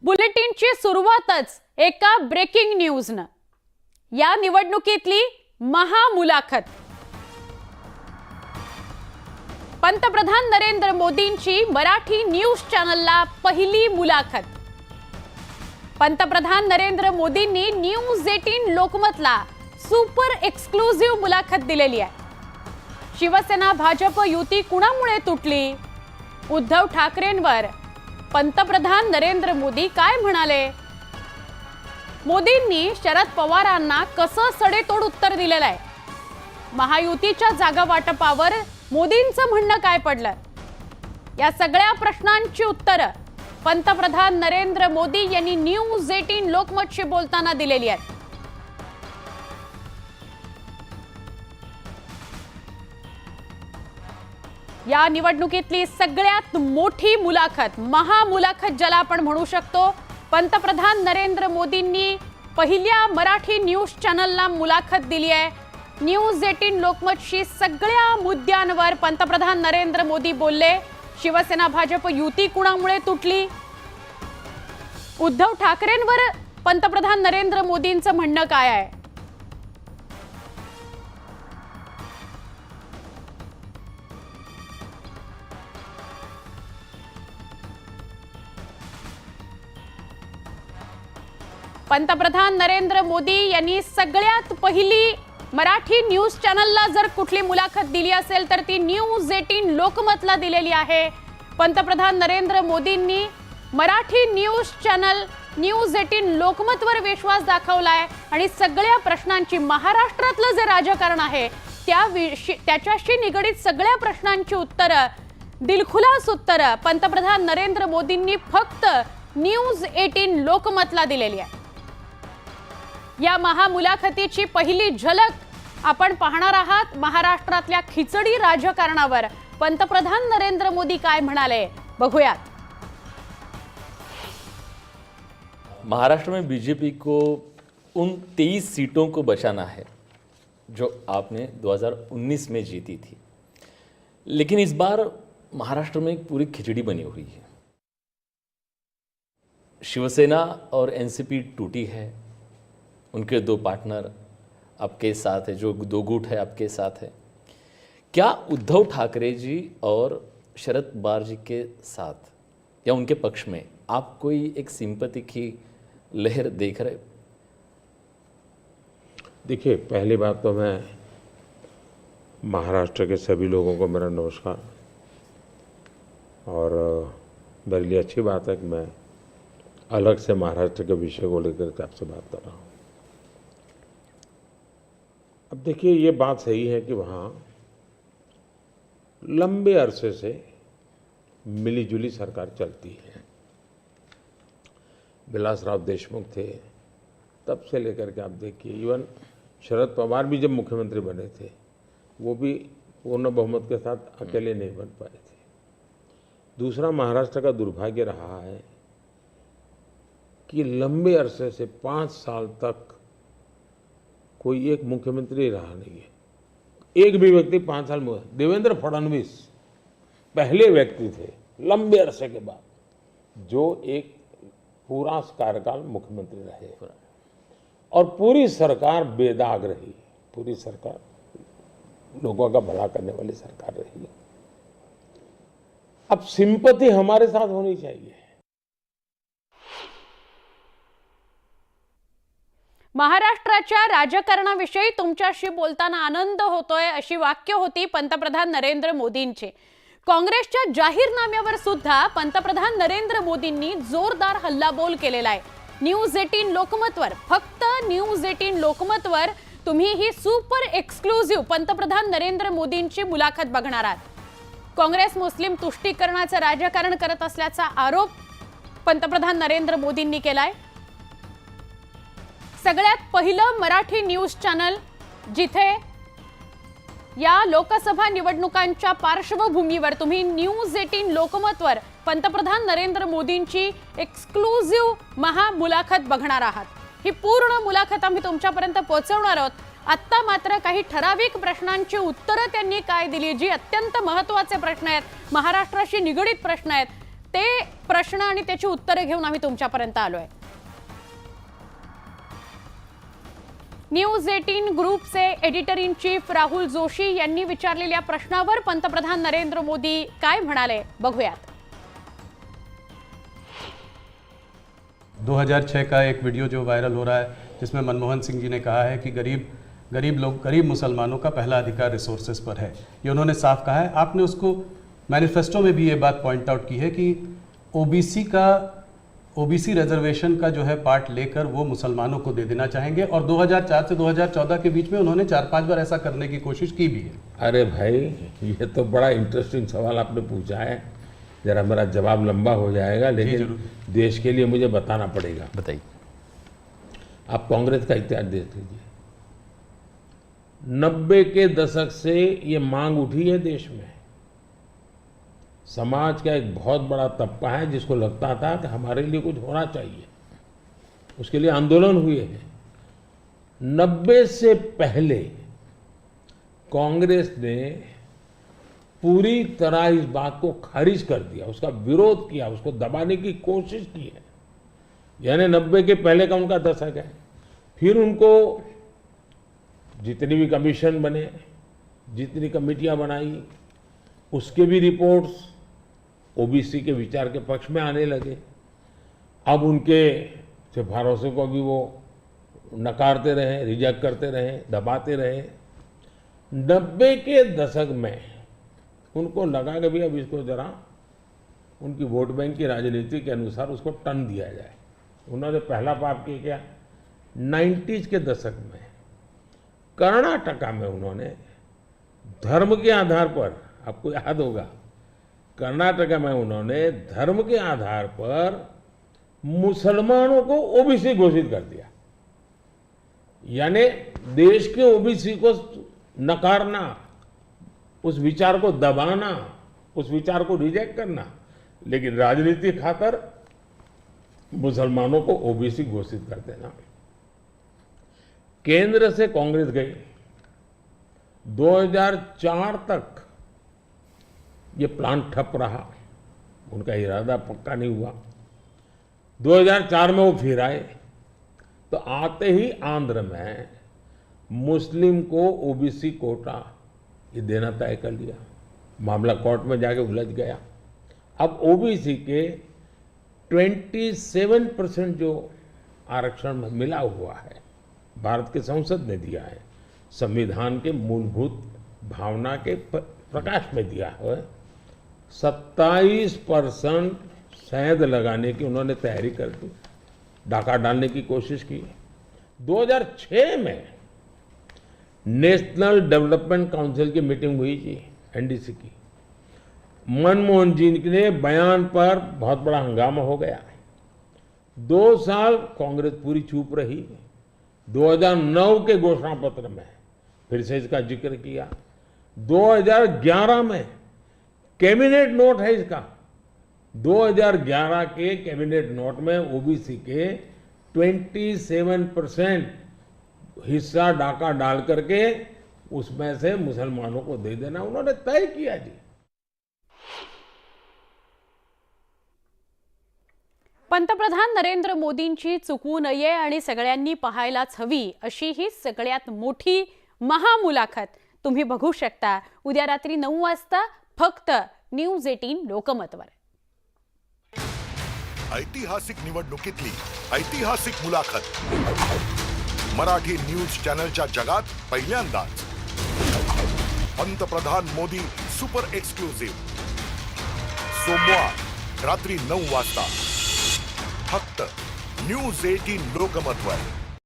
बुलेटिनची सुरुवातच एका ब्रेकिंग न्यूजनं। या निवडणुकीतली महामुलाखत। पंतप्रधान नरेंद्र मोदींची मराठी न्यूज चॅनलला पहिली मुलाखत। पंतप्रधान नरेंद्र मोदींनी न्यूज 18 लोकमतला सुपर एक्सक्लुझिव्ह मुलाखत दिलेली आहे। शिवसेना भाजप युती कुणामुळे तुटली? उद्धव ठाकरेंवर पंतप्रधान नरेंद्र मोदी काय म्हणाले? मोदींनी शरद पवारांना कसं सडेतोड उत्तर दिलेलं आहे? महायुतीच्या जागा वाटपावर मोदींचं म्हणणं काय पडलं? या सगळ्या प्रश्नांची उत्तरं पंतप्रधान नरेंद्र मोदी यांनी न्यूज 18 लोकमतशी बोलताना दिलेली आहेत। या निवडणुकीतली सगळ्यात मोठी मुलाखत, महामुलाखत ज्याला आपण म्हणू शकतो। पंतप्रधान नरेंद्र मोदींनी पहिल्या मराठी न्यूज चॅनलला मुलाखत दिली आहे। न्यूज 18 लोकमतशी सगळ्या मुद्द्यांवर पंतप्रधान नरेंद्र मोदी बोलले। शिवसेना भाजप युती कुणामुळे तुटली? उद्धव ठाकरेंवर पंतप्रधान नरेंद्र मोदींचं म्हणणं काय आहे? पंतप्रधान नरेंद्र मोदी यांनी सगळ्यात पहिली मराठी न्यूज चॅनलला जर कुठली मुलाखत दिली असेल तर ती न्यूज 18 लोकमतला दिलेली आहे। पंतप्रधान नरेंद्र मोदींनी मराठी न्यूज चॅनल न्यूज 18 लोकमतवर विश्वास दाखवलाय आणि सगळ्या प्रश्नांची, महाराष्ट्रातलं जे राजकारण आहे त्याच्याशी निगडित सगळ्या प्रश्नांची उत्तरं, दिलखुलास उत्तरं पंतप्रधान नरेंद्र मोदींनी फक्त न्यूज 18 लोकमतला दिलेली आहे। या महामुलाखतीची पहिली झलक आपण पाहणार आहात। महाराष्ट्रातल्या खिचडी राजकारणावर पंतप्रधान नरेंद्र मोदी काय म्हणाले बघूयात। महाराष्ट्र में बीजेपी को उन 23 सीटों को बचाना है जो आपने 2019 में जीती थी, लेकिन इस बार महाराष्ट्र में एक पूरी खिचड़ी बनी हुई है। शिवसेना और एनसीपी टूटी है, उनके दो पार्टनर आपके साथ है, जो दो गुट है आपके साथ है। क्या उद्धव ठाकरे जी और शरद पवार जी के साथ या उनके पक्ष में आप कोई एक सिंपैथी की लहर देख रहे? देखिए, पहली बात तो मैं महाराष्ट्र के सभी लोगों को मेरा नमस्कार। और मेरे लिए अच्छी बात है कि मैं अलग से महाराष्ट्र के विषय को लेकर आपसे बात कर रहा हूँ। अब देखिए, ये बात सही है कि वहाँ लंबे अरसे से मिलीजुली सरकार चलती है। विलासराव देशमुख थे, तब से लेकर के आप देखिए, इवन शरद पवार भी जब मुख्यमंत्री बने थे वो भी पूर्ण बहुमत के साथ अकेले नहीं बन पाए थे। दूसरा, महाराष्ट्र का दुर्भाग्य रहा है कि लंबे अरसे से 5 साल तक कोई एक मुख्यमंत्री रहा नहीं है। एक भी व्यक्ति 5 साल में, देवेंद्र फडणवीस पहले व्यक्ति थे लंबे अरसे के बाद जो एक पूरा कार्यकाल मुख्यमंत्री रहे और पूरी सरकार बेदाग रही, पूरी सरकार लोगों का भला करने वाली सरकार रही। अब सिंपैथी हमारे साथ होनी चाहिए। महाराष्ट्राच्या राजकारणाविषयी तुमच्याशी बोलताना आनंद होतोय अशी वाक्य होती पंतप्रधान नरेंद्र मोदींची। काँग्रेसच्या जाहीरनाम्यावर सुद्धा पंतप्रधान नरेंद्र मोदींनी जोरदार हल्लाबोल केलेला आहे। न्यूज 18 लोकमतवर, फक्त न्यूज 18 लोकमतवर तुम्ही ही सुपर एक्सक्लुझिव्ह पंतप्रधान नरेंद्र मोदींची मुलाखत बघणार आहात। काँग्रेस मुस्लिम तुष्टीकरणाचं राजकारण करत असल्याचा आरोप पंतप्रधान नरेंद्र मोदींनी केलाय। सगळ्यात पहिलं मराठी न्यूज चॅनल जिथे या लोकसभा निवडणुकांच्या पार्श्वभूमीवर तुम्ही न्यूज 18 लोकमतवर पंतप्रधान नरेंद्र मोदींची एक्सक्लुझिव्ह महामुलाखत बघणार आहात। ही पूर्ण मुलाखत आम्ही तुमच्यापर्यंत पोहोचवणार आहोत। आता मात्र काही ठराविक प्रश्नांची उत्तरं त्यांनी काय दिली, जी अत्यंत महत्त्वाचे प्रश्न आहेत, महाराष्ट्राशी निगडित प्रश्न आहेत, ते प्रश्न आणि त्याची उत्तरे घेऊन आम्ही तुमच्यापर्यंत आलोय. न्यूज 18 ग्रुपचे editor in chief Rahul Joshi यांनी विचारलेल्या प्रश्नावर पंतप्रधान नरेंद्र मोदी काय म्हणाले बघूयात. 2006 का एक वीडियो जो वायरल हो रहा है जिसमें मनमोहन सिंह जी ने कहा है कि गरीब मुसलमानों का पहला अधिकार रिसोर्सेज पर है, ये उन्होंने साफ कहा है. आपने उसको मैनिफेस्टो में भी ये बात पॉइंट आउट की है कि ओबीसी रिजर्वेशन का जो है पार्ट लेकर वो मुसलमानों को दे देना चाहेंगे और 2004 से 2014 के बीच में उन्होंने 4-5 बार ऐसा करने की कोशिश की भी है. अरे भाई, ये तो बड़ा इंटरेस्टिंग सवाल आपने पूछा है. जरा मेरा जवाब लंबा हो जाएगा, लेकिन देश के लिए मुझे बताना पड़ेगा. बताइए. आप कांग्रेस का इतिहास देख लीजिए. 90 के दशक से ये मांग उठी है देश में. समाज का एक बहुत बड़ा तबका है जिसको लगता था कि हमारे लिए कुछ होना चाहिए, उसके लिए आंदोलन हुए हैं. 90 से पहले कांग्रेस ने पूरी तरह इस बात को खारिज कर दिया, उसका विरोध किया, उसको दबाने की कोशिश की है. यानी 90 के पहले का उनका दशक है. फिर उनको जितनी भी कमीशन बने, जितनी कमेटियां बनाई, उसके भी रिपोर्ट्स ओबीसी के विचार के पक्ष में आने लगे. अब उनके सिफारिशों को भी वो नकारते रहे, रिजेक्ट करते रहे, दबाते रहे. 90 के दशक में उनको लगा कि भाई अब इसको जरा उनकी वोट बैंक की राजनीति के अनुसार उसको टर्न दिया जाए. उन्होंने पहला पाप किया 90s के दशक में कर्नाटका में उन्होंने धर्म के आधार पर, आपको याद होगा, कर्नाटका में उन्होंने धर्म के आधार पर मुसलमानों को ओबीसी घोषित कर दिया. यानी देश के ओबीसी को नकारना, उस विचार को दबाना, उस विचार को रिजेक्ट करना, लेकिन राजनीति खातर मुसलमानों को ओबीसी घोषित कर देना. केंद्र से कांग्रेस गई. 2004 तक ये प्लान ठप रहा, उनका इरादा पक्का नहीं हुआ. 2004 में वो फिर आए, तो आते ही आंध्र में मुस्लिम को ओबीसी कोटा ये देना तय कर लिया. मामला कोर्ट में जाके उलझ गया. अब ओबीसी के 27% जो आरक्षण मिला हुआ है, भारत के संसद ने दिया है, संविधान के मूलभूत भावना के प्रकाश में दिया है. 27% शहद लगाने की उन्होंने तैयारी कर दी, डाका डालने की कोशिश की. 2006 में नेशनल डेवलपमेंट काउंसिल की मीटिंग हुई थी, एनडीसी की. मनमोहन जी के बयान पर बहुत बड़ा हंगामा हो गया. 2 साल कांग्रेस पूरी चुप रही. 2009 के घोषणा पत्र में फिर से इसका जिक्र किया. 2011 में कैबिनेट नोट है इसका. 2011 के कैबिनेट नोट में ओबीसी के 27% हिस्सा डाका डाल करके उसमें से मुसलमानों को दे देना उन्होंने तय किया. जी, पंतप्रधान नरेंद्र मोदींची चुकवू नये आणि सगळ्यांनी पाहायलाच हवी अशी ही सगळ्यात मोठी महामुलाखत तुम्ही बघू शकता उद्या रात्री 9 वाजता फक्त न्यूज 18 लोकमतवर. ऐतिहासिक निवडणुकीतली ऐतिहासिक मुलाखत मराठी न्यूज चॅनलच्या जगात पहिल्यांदाच पंतप्रधान मोदी सुपर एक्सक्लुसिव्ह सोमवार रात्री 9 वाजता फक्त न्यूज 18 लोकमतवर.